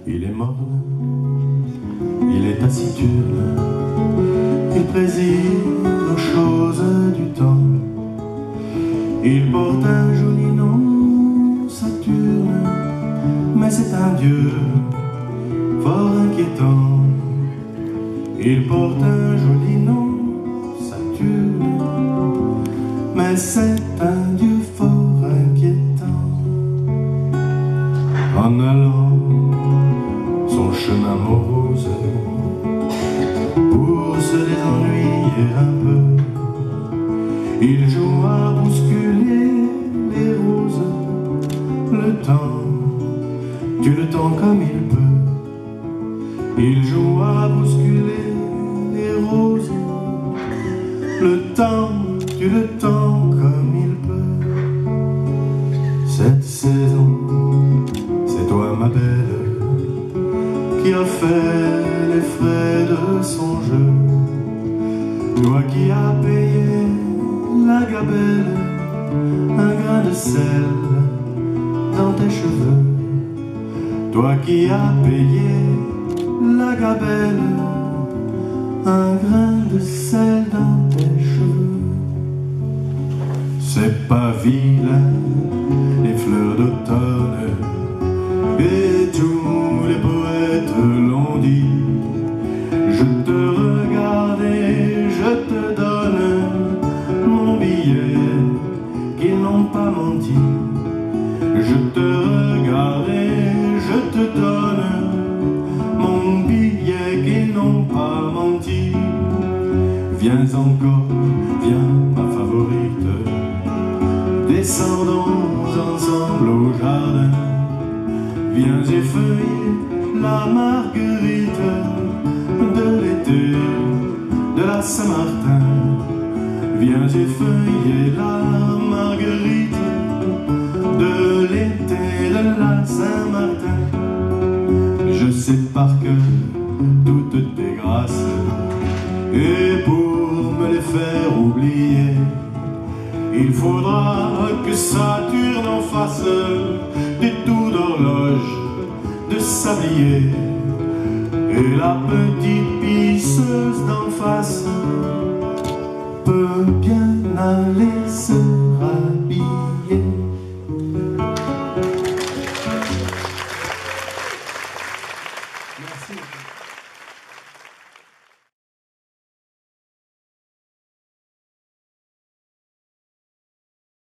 Il est morne, il est taciturne, il préside aux choses du temps. Il porte un joli nom, Saturne, mais c'est un dieu fort inquiétant. Il porte un joli nom, Saturne, mais c'est un dieu fort inquiétant. En allant son chemin morose, pour se désennuyer un peu, il joue à bousculer les roses. Le temps tue le temps comme il peut. Il joue à bousculer les roses. Le temps tue le temps comme il peut. Cette saison, c'est toi ma belle, qui a fait les frais de son jeu. Toi qui as payé la gabelle, un grain de sel dans tes cheveux. Toi qui as payé la gabelle, un grain de sel dans tes cheveux. C'est pas vilain, les fleurs d'automne, et tous les poètes l'ont dit. Je te regarde et je te donne mon billet, qu'ils n'ont pas menti. Je te regarde et je te donne mon billet, qu'ils n'ont pas menti. Viens encore, viens ma favorite, descendons ensemble au jardin. Viens effeuiller la marguerite de l'été de la Saint-Martin. Viens effeuiller la marguerite de l'été de la Saint-Martin. Je sais par cœur toutes tes grâces, et pour me les faire oublier, il faudra que Saturne en fasse des tours d'horloge de sablier. Et la petite pisseuse d'en face peut bien aller se